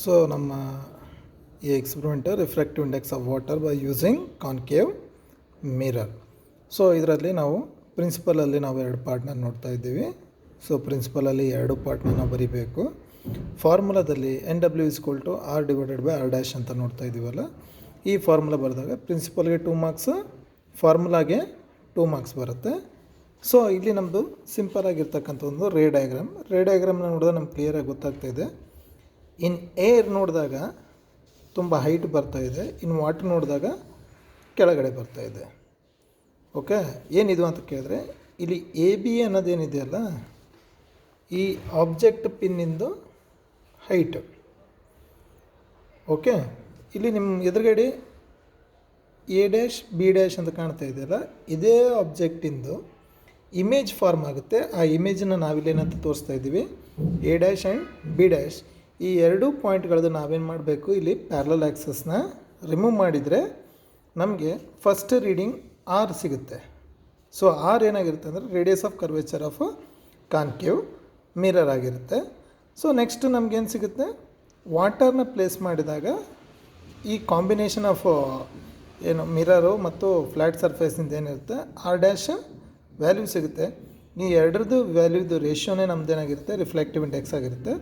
So ನಮ್ಮ ಈ experiment refractive index of water by using concave mirror. So ಇದರಲ್ಲಿ ನಾವು ಪ್ರಿನ್ಸಿಪಲಲ್ಲಿ ನಾವು ಎರಡು ಪಾರ್ಟ್ನ ನೋಡ್ತಾ ಇದ್ದೀವಿ. ಸೊ ಪ್ರಿನ್ಸಿಪಲಲ್ಲಿ ಎರಡು ಪಾರ್ಟ್ನ ನಾವು ಬರೀಬೇಕು. ಫಾರ್ಮುಲಾದಲ್ಲಿ NW=R/R' ಅಂತ ನೋಡ್ತಾ ಇದ್ದೀವಲ್ಲ, ಈ ಫಾರ್ಮುಲಾ ಬರೆದಾಗ ಪ್ರಿನ್ಸಿಪಲ್ಗೆ 2 ಮಾರ್ಕ್ಸ್, ಫಾರ್ಮುಲಾಗೆ 2 ಮಾರ್ಕ್ಸ್ ಬರುತ್ತೆ. ಸೊ ಇಲ್ಲಿ ನಮ್ಮದು ಸಿಂಪಲ್ ಆಗಿರ್ತಕ್ಕಂಥ ಒಂದು ರೇ ಡಯಾಗ್ರಾಮ್ನ ನೋಡಿದ್ರೆ ನಮ್ಗೆ ಕ್ಲಿಯರಾಗಿ ಗೊತ್ತಾಗ್ತಾ ಇದೆ. ಇನ್ ಏರ್ ನೋಡಿದಾಗ ತುಂಬ ಹೈಟ್ ಬರ್ತಾಯಿದೆ, ಇನ್ ವಾಟರ್ ನೋಡಿದಾಗ ಕೆಳಗಡೆ ಬರ್ತಾಯಿದೆ. ಓಕೆ, ಏನಿದು ಅಂತ ಕೇಳಿದ್ರೆ ಇಲ್ಲಿ AB ಅನ್ನೋದೇನಿದೆಯಲ್ಲ, ಈ ಆಬ್ಜೆಕ್ಟ್ ಪಿನ್ನಿಂದು ಹೈಟ್. ಓಕೆ, ಇಲ್ಲಿ ನಿಮ್ಮ ಎದುರುಗಡೆ A', B' ಅಂತ ಕಾಣ್ತಾ ಇದೆಯಲ್ಲ, ಇದೇ ಆಬ್ಜೆಕ್ಟಿಂದು ಇಮೇಜ್ ಫಾರ್ಮ್ ಆಗುತ್ತೆ. ಆ ಇಮೇಜನ್ನು ನಾವಿಲ್ಲೇನಂತ ತೋರಿಸ್ತಾ ಇದ್ದೀವಿ, A' ಆ್ಯಂಡ್ B'. ಈ ಎರಡೂ ಪಾಯಿಂಟ್ಗಳದ್ದು ನಾವೇನು ಮಾಡಬೇಕು, ಇಲ್ಲಿ ಪ್ಯಾರಲಲ್ ಆ್ಯಕ್ಸಸ್ನ ರಿಮೂವ್ ಮಾಡಿದರೆ ನಮಗೆ ಫಸ್ಟ್ ರೀಡಿಂಗ್ R ಸಿಗುತ್ತೆ. ಸೊ R ಏನಾಗಿರುತ್ತೆ ಅಂದರೆ radius of curvature of concave mirror ಆಗಿರುತ್ತೆ. ಸೊ ನೆಕ್ಸ್ಟ್ ನಮಗೇನು ಸಿಗುತ್ತೆ, ವಾಟರ್ನ ಪ್ಲೇಸ್ ಮಾಡಿದಾಗ ಈ ಕಾಂಬಿನೇಷನ್ ಆಫ್ ಏನು ಮಿರರು ಮತ್ತು ಫ್ಲ್ಯಾಟ್ ಸರ್ಫೇಸಿಂದ ಏನಿರುತ್ತೆ R' ವ್ಯಾಲ್ಯೂ ಸಿಗುತ್ತೆ. ಈ ಎರಡರದ್ದು ವ್ಯಾಲ್ಯೂದು ರೇಷಿಯೋನೇ ನಮ್ಮದೇನಾಗಿರುತ್ತೆ, ರಿಫ್ಲೆಕ್ಟಿವ್ ಇಂಡೆಕ್ಸ್ ಆಗಿರುತ್ತೆ.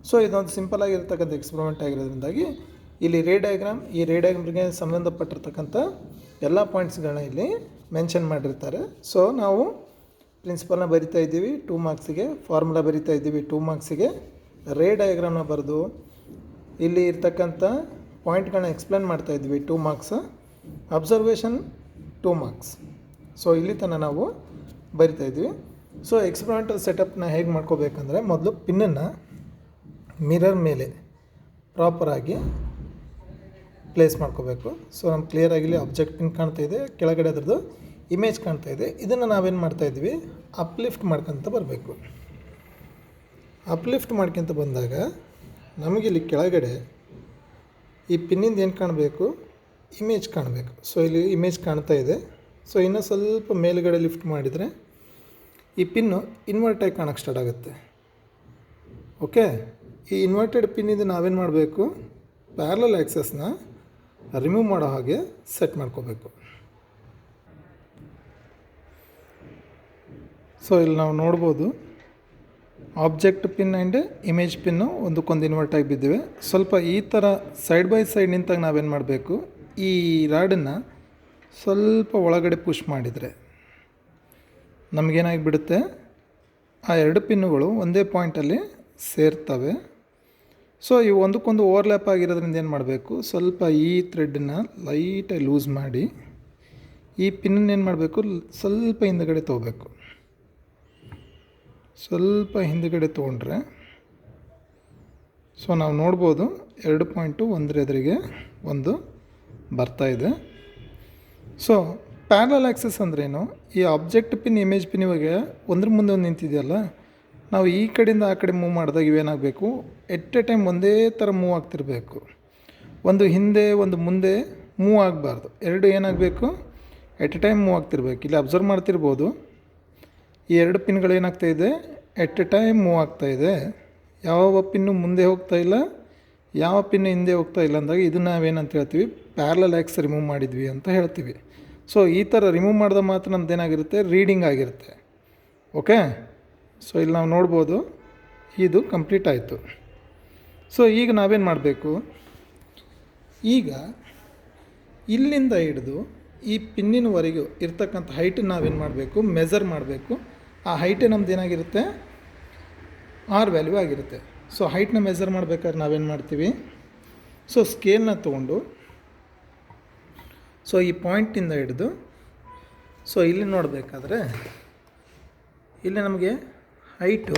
ಸೊ ಇದೊಂದು ಸಿಂಪಲ್ ಆಗಿರ್ತಕ್ಕಂಥ ಎಕ್ಸ್ಪೆರಿಮೆಂಟ್ ಆಗಿರೋದ್ರಿಂದಾಗಿ ಇಲ್ಲಿ ರೇ ಡಯಾಗ್ರಾಮ್ಗೆ ಸಂಬಂಧಪಟ್ಟಿರ್ತಕ್ಕಂಥ ಎಲ್ಲ ಪಾಯಿಂಟ್ಸ್ಗಳನ್ನ ಇಲ್ಲಿ ಮೆನ್ಷನ್ ಮಾಡಿರ್ತಾರೆ. ಸೊ ನಾವು ಪ್ರಿನ್ಸಿಪಲ್ನ ಬರಿತಾ ಇದ್ದೀವಿ 2 ಮಾರ್ಕ್ಸಿಗೆ, ಫಾರ್ಮುಲಾ ಬರಿತಾ ಇದ್ದೀವಿ 2 ಮಾರ್ಕ್ಸಿಗೆ, ರೇ ಡಯಾಗ್ರಾಮ್ನ ಬರೆದು ಇಲ್ಲಿ ಇರ್ತಕ್ಕಂಥ ಪಾಯಿಂಟ್ಗಳನ್ನ ಎಕ್ಸ್ಪ್ಲೇನ್ ಮಾಡ್ತಾ ಇದ್ವಿ 2 ಮಾರ್ಕ್ಸ್, ಅಬ್ಸರ್ವೇಷನ್ 2 ಮಾರ್ಕ್ಸ್. ಸೊ ಇಲ್ಲಿ ತನಕ ನಾವು ಬರಿತಾ ಇದ್ವಿ. ಸೊ ಎಕ್ಸ್ಪೆರಿಮೆಂಟಲ್ ಸೆಟಪ್ನ ಹೇಗೆ ಮಾಡ್ಕೋಬೇಕಂದ್ರೆ, ಮೊದಲು ಪಿನ್ನನ್ನು ಮಿರರ್ ಮೇಲೆ ಪ್ರಾಪರಾಗಿ ಪ್ಲೇಸ್ ಮಾಡ್ಕೋಬೇಕು. ಸೊ ನಮ್ಗೆ ಕ್ಲಿಯರಾಗಿಲ್ಲಿ ಆಬ್ಜೆಕ್ಟ್ ಪಿನ್ ಕಾಣ್ತಾ ಇದೆ, ಕೆಳಗಡೆ ಅದರದ್ದು ಇಮೇಜ್ ಕಾಣ್ತಾ ಇದೆ. ಇದನ್ನು ನಾವೇನು ಮಾಡ್ತಾಯಿದ್ವಿ, ಅಪ್ಲಿಫ್ಟ್ ಮಾಡ್ಕೊತ ಬರಬೇಕು. ಅಪ್ಲಿಫ್ಟ್ ಮಾಡ್ಕೊತ ಬಂದಾಗ ನಮಗಿಲ್ಲಿ ಕೆಳಗಡೆ ಈ ಪಿನ್ನಿಂದ ಏನು ಕಾಣಬೇಕು, ಇಮೇಜ್ ಕಾಣಬೇಕು. ಸೊ ಇಲ್ಲಿ ಇಮೇಜ್ ಕಾಣ್ತಾ ಇದೆ. ಸೊ ಇನ್ನೂ ಸ್ವಲ್ಪ ಮೇಲುಗಡೆ ಲಿಫ್ಟ್ ಮಾಡಿದರೆ ಈ ಪಿನ್ನು ಇನ್ವರ್ಟ್ ಆಗಿ ಕಾಣೋಕ್ಕೆ ಸ್ಟಾರ್ಟ್ ಆಗುತ್ತೆ. ಓಕೆ, ಈ ಇನ್ವರ್ಟೆಡ್ ಪಿನ್ನಿಂದ ನಾವೇನು ಮಾಡಬೇಕು, ಪ್ಯಾರಲಲ್ ಆ್ಯಕ್ಸಸ್ನ ರಿಮೂವ್ ಮಾಡೋ ಹಾಗೆ ಸೆಟ್ ಮಾಡ್ಕೋಬೇಕು. ಸೊ ಇಲ್ಲಿ ನಾವು ನೋಡ್ಬೋದು, object pin and image pin ಒಂದಕ್ಕೊಂದು ಇನ್ವರ್ಟ್ ಆಗಿ ಬಿದ್ದಿವೆ. ಸ್ವಲ್ಪ ಈ ಥರ ಸೈಡ್ ಬೈ ಸೈಡ್ ನಿಂತಾಗ ನಾವೇನು ಮಾಡಬೇಕು, ಈ ರಾಡನ್ನು ಸ್ವಲ್ಪ ಒಳಗಡೆ ಪುಷ್ ಮಾಡಿದರೆ ನಮಗೇನಾಗಿಬಿಡುತ್ತೆ, ಆ ಎರಡು ಪಿನ್ನುಗಳು ಒಂದೇ ಪಾಯಿಂಟಲ್ಲಿ ಸೇರ್ತವೆ. ಸೊ ಇವು ಒಂದಕ್ಕೊಂದು ಓವರ್ಲ್ಯಾಪ್ ಆಗಿರೋದ್ರಿಂದ ಏನು ಮಾಡಬೇಕು, ಸ್ವಲ್ಪ ಈ ಥ್ರೆಡ್ಡನ್ನು ಲೈಟಾಗಿ ಲೂಸ್ ಮಾಡಿ ಈ ಪಿನ್ನನ್ನು ಏನು ಮಾಡಬೇಕು, ಸ್ವಲ್ಪ ಹಿಂದುಗಡೆ ತೊಗೋಬೇಕು. ಸ್ವಲ್ಪ ಹಿಂದುಗಡೆ ತೊಗೊಂಡ್ರೆ ಸೊ ನಾವು ನೋಡ್ಬೋದು 2 ಪಾಯಿಂಟು ಒಂದರ ಎದುರಿಗೆ ಒಂದು ಬರ್ತಾಯಿದೆ. ಸೊ ಪ್ಯಾರಲಲ್ ಆ್ಯಕ್ಸಸ್ ಅಂದ್ರೇನು, ಈ ಆಬ್ಜೆಕ್ಟ್ ಪಿನ್ ಇಮೇಜ್ ಪಿನ್ ಇವಾಗ ಒಂದ್ರ ಮುಂದೆ ಒಂದು ನಿಂತಿದೆಯಲ್ಲ, ನಾವು ಈ ಕಡೆಯಿಂದ ಆ ಕಡೆ ಮೂವ್ ಮಾಡಿದಾಗ ಇವೇನಾಗಬೇಕು, ಎಟ್ ಎ ಟೈಮ್ ಒಂದೇ ಥರ ಮೂವ್ ಆಗ್ತಿರಬೇಕು. ಒಂದು ಹಿಂದೆ ಒಂದು ಮುಂದೆ ಮೂವ್ ಆಗಬಾರ್ದು, ಎರಡು ಏನಾಗಬೇಕು, ಎಟ್ ಎ ಟೈಮ್ ಮೂವ್ ಆಗ್ತಿರ್ಬೇಕು. ಇಲ್ಲಿ ಅಬ್ಸರ್ವ್ ಮಾಡ್ತಿರ್ಬೋದು, ಈ ಎರಡು ಪಿನ್ಗಳು ಏನಾಗ್ತಾಯಿದೆ, ಎಟ್ ಎ ಟೈಮ್ ಮೂವ್ ಆಗ್ತಾಯಿದೆ. ಯಾವ ಪಿನ್ನು ಮುಂದೆ ಹೋಗ್ತಾ ಇಲ್ಲ, ಯಾವ ಪಿನ್ನು ಹಿಂದೆ ಹೋಗ್ತಾ ಇಲ್ಲ ಅಂದಾಗ ಇದನ್ನು ನಾವೇನಂತ ಹೇಳ್ತೀವಿ, ಪ್ಯಾರಲಲ್ ಆ್ಯಕ್ಸ್ ರಿಮೂವ್ ಮಾಡಿದ್ವಿ ಅಂತ ಹೇಳ್ತೀವಿ. ಸೊ ಈ ಥರ ರಿಮೂವ್ ಮಾಡಿದ ಮಾತ್ರ ನಮ್ದೇನಾಗಿರುತ್ತೆ, ರೀಡಿಂಗ್ ಆಗಿರುತ್ತೆ. ಓಕೆ, ಸೊ ಇಲ್ಲಿ ನಾವು ನೋಡ್ಬೋದು ಇದು ಕಂಪ್ಲೀಟ್ ಆಯಿತು. ಸೊ ಈಗ ನಾವೇನು ಮಾಡಬೇಕು, ಈಗ ಇಲ್ಲಿಂದ ಹಿಡಿದು ಈ ಪಿನ್ನಿನವರೆಗೂ ಇರ್ತಕ್ಕಂಥ ಹೈಟನ್ನು ನಾವೇನು ಮಾಡಬೇಕು, ಮೆಜರ್ ಮಾಡಬೇಕು. ಆ ಹೈಟೇ ನಮ್ದು ಏನಾಗಿರುತ್ತೆ, R ವ್ಯಾಲ್ಯೂ ಆಗಿರುತ್ತೆ. ಸೊ ಹೈಟ್ನ ಮೆಜರ್ ಮಾಡಬೇಕಾದ್ರೆ ನಾವೇನು ಮಾಡ್ತೀವಿ, ಸೊ ಸ್ಕೇಲ್ನ ತೊಗೊಂಡು ಸೊ ಈ ಪಾಯಿಂಟಿಂದ ಹಿಡಿದು ಸೊ ಇಲ್ಲಿ ನೋಡಬೇಕಾದ್ರೆ ಇಲ್ಲಿ ನಮಗೆ ಹೈಟು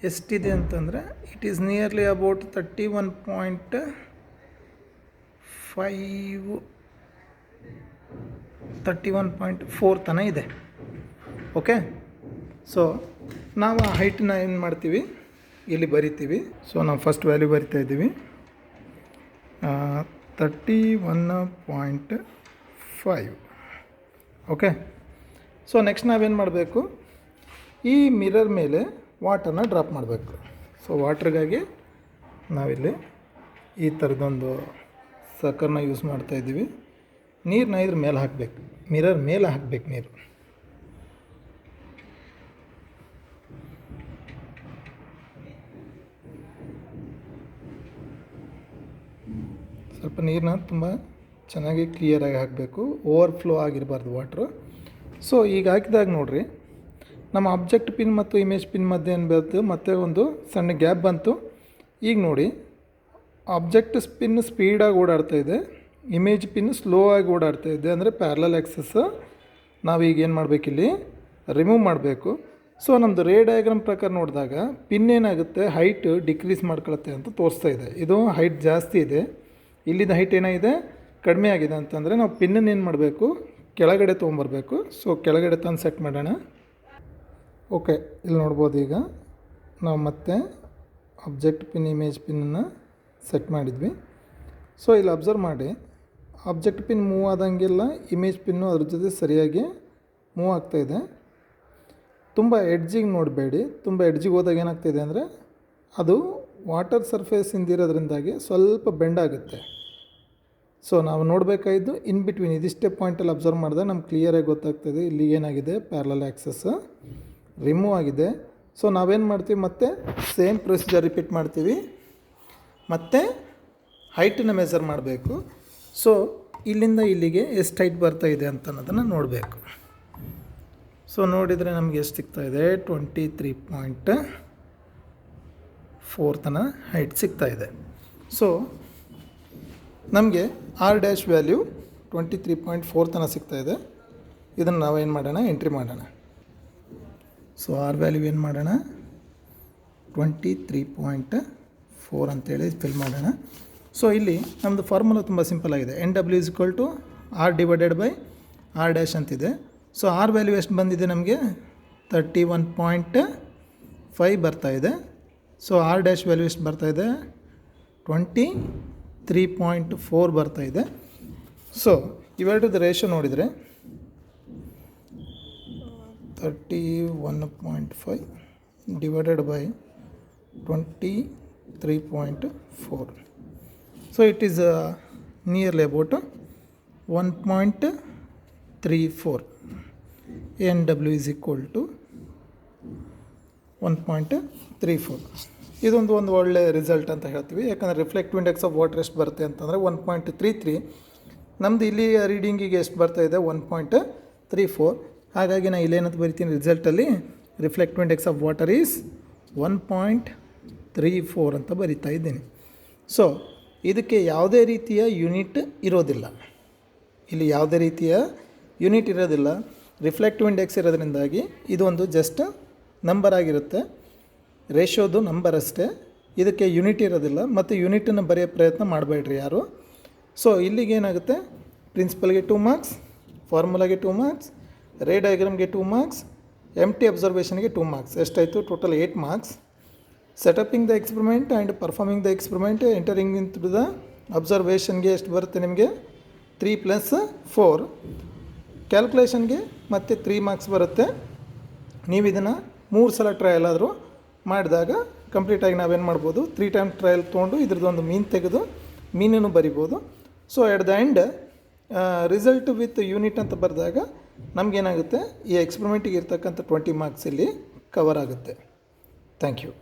ಎಷ್ಟಿದೆ ಅಂತಂದರೆ ಇಟ್ ಈಸ್ ನಿಯರ್ಲಿ ಅಬೌಟ್ 31.4 ತನಕ ಇದೆ. ಓಕೆ, ಸೊ ನಾವು ಆ ಹೈಟನ್ನ ಏನು ಮಾಡ್ತೀವಿ, ಇಲ್ಲಿ ಬರಿತೀವಿ. ಸೊ ನಾವು ಫಸ್ಟ್ ವ್ಯಾಲ್ಯೂ ಬರಿತಾ ಇದ್ದೀವಿ 31.5. ಓಕೆ, ಸೊ ನೆಕ್ಸ್ಟ್ ನಾವೇನು ಮಾಡಬೇಕು, ಈ ಮಿರರ್ ಮೇಲೆ ವಾಟರ್ನ ಡ್ರಾಪ್ ಮಾಡಬೇಕು. ಸೊ ವಾಟ್ರಿಗಾಗಿ ನಾವಿಲ್ಲಿ ಈ ಥರದೊಂದು ಸಕ್ಕರ್ನ ಯೂಸ್ ಮಾಡ್ತಾಯಿದ್ದೀವಿ. ನೀರನ್ನ ಇದ್ರ ಮೇಲೆ ಹಾಕಬೇಕು, ಮಿರರ್ ಮೇಲೆ ಹಾಕಬೇಕು ನೀರು. ಸ್ವಲ್ಪ ನೀರನ್ನ ತುಂಬ ಚೆನ್ನಾಗಿ ಕ್ಲಿಯರಾಗಿ ಹಾಕಬೇಕು, ಓವರ್ಫ್ಲೋ ಆಗಿರಬಾರ್ದು ವಾಟ್ರು. ಸೊ ಈಗ ಹಾಕಿದಾಗ ನೋಡಿರಿ, ನಮ್ಮ ಆಬ್ಜೆಕ್ಟ್ ಪಿನ್ ಮತ್ತು ಇಮೇಜ್ ಪಿನ್ ಮಧ್ಯೆ ಏನು ಬಂತು, ಮತ್ತೆ ಒಂದು ಸಣ್ಣ ಗ್ಯಾಪ್ ಬಂತು. ಈಗ ನೋಡಿ, ಆಬ್ಜೆಕ್ಟ್ ಪಿನ್ ಸ್ಪೀಡಾಗಿ ಓಡಾಡ್ತಾಯಿದೆ, ಇಮೇಜ್ ಪಿನ್ ಸ್ಲೋ ಆಗಿ ಓಡಾಡ್ತಾ ಇದೆ. ಅಂದರೆ ಪ್ಯಾರಲಲ್ ಆಕ್ಸಸ್ ನಾವೀಗ ಏನು ಮಾಡಬೇಕಿಲ್ಲಿ ರಿಮೂವ್ ಮಾಡಬೇಕು. ಸೊ ನಮ್ಮದು ರೇ ಡಯಾಗ್ರಾಮ್ ಪ್ರಕಾರ ನೋಡಿದಾಗ ಪಿನ್ ಏನಾಗುತ್ತೆ, ಹೈಟ್ ಡಿಕ್ರೀಸ್ ಮಾಡ್ಕೊಳುತ್ತೆ ಅಂತ ತೋರಿಸ್ತಾ ಇದೆ. ಇದು ಹೈಟ್ ಜಾಸ್ತಿ ಇದೆ, ಇಲ್ಲಿಂದ ಹೈಟ್ ಏನಾಗಿದೆ ಕಡಿಮೆ ಆಗಿದೆ ಅಂತಂದರೆ ನಾವು ಪಿನ್ನನ್ನು ಏನು ಮಾಡಬೇಕು, ಕೆಳಗಡೆ ತೊಗೊಂಬರ್ಬೇಕು. ಸೊ ಕೆಳಗಡೆ ತಂದು ಸೆಟ್ ಮಾಡೋಣ. ಓಕೆ, ಇಲ್ಲಿ ನೋಡ್ಬೋದು. ಈಗ ನಾವು ಮತ್ತೆ ಆಬ್ಜೆಕ್ಟ್ ಪಿನ್ ಇಮೇಜ್ ಪಿನ್ನನ್ನು ಸೆಟ್ ಮಾಡಿದ್ವಿ. ಸೊ ಇಲ್ಲಿ ಅಬ್ಸರ್ವ್ ಮಾಡಿ, ಆಬ್ಜೆಕ್ಟ್ ಪಿನ್ ಮೂವ್ ಆದಂಗೆಲ್ಲ ಇಮೇಜ್ ಪಿನ್ನು ಅದ್ರ ಜೊತೆ ಸರಿಯಾಗಿ ಮೂವ್ ಆಗ್ತಾಯಿದೆ. ತುಂಬ ಎಡ್ಜಿಗೆ ನೋಡಬೇಡಿ, ತುಂಬ ಎಡ್ಜಿಗೆ ಹೋದಾಗ ಏನಾಗ್ತಾಯಿದೆ ಅಂದರೆ ಅದು ವಾಟರ್ ಸರ್ಫೇಸ್ ಇಂದಿರೋದ್ರಿಂದಾಗಿ ಸ್ವಲ್ಪ ಬೆಂಡ್ ಆಗುತ್ತೆ. ಸೊ ನಾವು ನೋಡಬೇಕಾಗಿದ್ದು ಇನ್ ಬಿಟ್ವೀನ್ ಇದಿಷ್ಟೇ ಪಾಯಿಂಟಲ್ಲಿ ಅಬ್ಸರ್ವ್ ಮಾಡಿದ್ರೆ ನಮ್ಗೆ ಕ್ಲಿಯರಾಗಿ ಗೊತ್ತಾಗ್ತದೆ ಇಲ್ಲಿ ಏನಾಗಿದೆ, ಪ್ಯಾರಲಲ್ ಆಕ್ಸಸ್ ರಿಮೂವ್ ಆಗಿದೆ. ಸೊ ನಾವೇನು ಮಾಡ್ತೀವಿ, ಮತ್ತೆ ಸೇಮ್ ಪ್ರೊಸೀಜರ್ ರಿಪೀಟ್ ಮಾಡ್ತೀವಿ, ಮತ್ತು ಹೈಟನ್ನು ಮೆಜರ್ ಮಾಡಬೇಕು. ಸೊ ಇಲ್ಲಿಂದ ಇಲ್ಲಿಗೆ ಎಷ್ಟು ಹೈಟ್ ಬರ್ತಾಯಿದೆ ಅಂತ ಅನ್ನೋದನ್ನು ನೋಡಬೇಕು. ಸೊ ನೋಡಿದರೆ ನಮಗೆ ಎಷ್ಟು ಸಿಗ್ತಾಯಿದೆ, 23.4 ತನಕ ಹೈಟ್ ಸಿಗ್ತಾಯಿದೆ. ಸೊ ನಮಗೆ R' ವ್ಯಾಲ್ಯೂ 23.4 ತನಕ ಸಿಗ್ತಾಯಿದೆ. ಇದನ್ನು ನಾವೇನು ಮಾಡೋಣ, ಎಂಟ್ರಿ ಮಾಡೋಣ. ಸೊ R ವ್ಯಾಲ್ಯೂ ಏನು ಮಾಡೋಣ, 23.4 ಅಂತೇಳಿ ಫಿಲ್ ಮಾಡೋಣ. ಸೊ ಇಲ್ಲಿ ನಮ್ಮದು ಫಾರ್ಮುಲಾ ತುಂಬ ಸಿಂಪಲ್ ಆಗಿದೆ. NW = R/R' ಅಂತಿದೆ. ಸೊ R ವ್ಯಾಲ್ಯೂ ಎಷ್ಟು ಬಂದಿದೆ ನಮಗೆ, 31.5 ಬರ್ತಾಯಿದೆ. ಸೊ R' ವ್ಯಾಲ್ಯೂ ಎಷ್ಟು ಬರ್ತಾಯಿದೆ, 23.4 ಬರ್ತಾಯಿದೆ. ಸೊ ಇವೆರಡದ ರೇಷೋ ನೋಡಿದರೆ 31.5 / 23.4. So it is nearly about 1.34. NW is equal to 1.34. ಇದೊಂದು ಒಳ್ಳೆ ರಿಸಲ್ಟ್ ಅಂತ ಹೇಳ್ತೀವಿ. ಯಾಕಂದರೆ ರಿಫ್ಲೆಕ್ಟಿವ್ ಇಂಡೆಕ್ಸ್ ಆಫ್ ವಾಟರ್ ಎಷ್ಟು ಬರುತ್ತೆ ಅಂತಂದರೆ 1.33. ನಮ್ಮದು ಇಲ್ಲಿ ರೀಡಿಂಗಿಗೆ ಎಷ್ಟು ಬರ್ತಾಯಿದೆ, 1.34. ಹಾಗಾಗಿ ನಾನು ಇಲ್ಲೇನಂತ ಬರಿತೀನಿ, ರಿಸಲ್ಟಲ್ಲಿ reflective index of water is 1.34 ಅಂತ ಬರಿತಾ ಇದ್ದೀನಿ. ಸೊ ಇದಕ್ಕೆ ಯಾವುದೇ ರೀತಿಯ ಯೂನಿಟ್ ಇರೋದಿಲ್ಲ, ಇಲ್ಲಿ ಯಾವುದೇ ರೀತಿಯ ಯೂನಿಟ್ ಇರೋದಿಲ್ಲ. ರಿಫ್ಲೆಕ್ಟಿವ್ ಇಂಡೆಕ್ಸ್ ಇರೋದ್ರಿಂದಾಗಿ ಇದೊಂದು ಜಸ್ಟ್ ನಂಬರ್ ಆಗಿರುತ್ತೆ, ರೇಷೋದು ನಂಬರ್ ಅಷ್ಟೇ. ಇದಕ್ಕೆ ಯೂನಿಟ್ ಇರೋದಿಲ್ಲ, ಮತ್ತು ಯೂನಿಟನ್ನು ಬರೆಯೋ ಪ್ರಯತ್ನ ಮಾಡಬೇಡ್ರಿ ಯಾರು. ಸೊ ಇಲ್ಲಿಗೆ ಏನಾಗುತ್ತೆ, ಪ್ರಿನ್ಸಿಪಲ್ಗೆ 2 ಮಾರ್ಕ್ಸ್, ಫಾರ್ಮುಲಾಗೆ 2 ಮಾರ್ಕ್ಸ್, ರೇ ಡಯಾಗ್ರಾಮ್ಗೆ 2 ಮಾರ್ಕ್ಸ್, ಎಂಟಿ ಅಬ್ಸರ್ವೇಷನ್ಗೆ 2 ಮಾರ್ಕ್ಸ್. ಎಷ್ಟಾಯಿತು, total 8 marks. Setting up the experiment and performing the experiment entering in to the ಅಬ್ಸರ್ವೇಷನ್ಗೆ ಎಷ್ಟು ಬರುತ್ತೆ ನಿಮಗೆ, 3 + 4. ಕ್ಯಾಲ್ಕುಲೇಷನ್ಗೆ ಮತ್ತೆ 3 ಮಾರ್ಕ್ಸ್ ಬರುತ್ತೆ. ನೀವು ಇದನ್ನು 3 ಸಲ ಟ್ರಯಲ್ ಆದರೂ ಮಾಡಿದಾಗ ಕಂಪ್ಲೀಟಾಗಿ ನಾವೇನು ಮಾಡ್ಬೋದು, 3 ಟೈಮ್ ಟ್ರಯಲ್ ತೊಗೊಂಡು ಇದ್ರದ್ದೊಂದು ಮೀನ್ ತೆಗೆದು ಮೀನನ್ನು ಬರಿಬೋದು. So at the end result with unit ಅಂತ ಬರೆದಾಗ ನಮಗೇನಾಗುತ್ತೆ, ಈ ಎಕ್ಸ್ಪರಿಮೆಂಟಿಗೆ ಇರ್ತಕ್ಕಂಥ 20 ಮಾರ್ಕ್ಸ್ ಇಲ್ಲಿ ಕವರ್ ಆಗುತ್ತೆ. Thank you.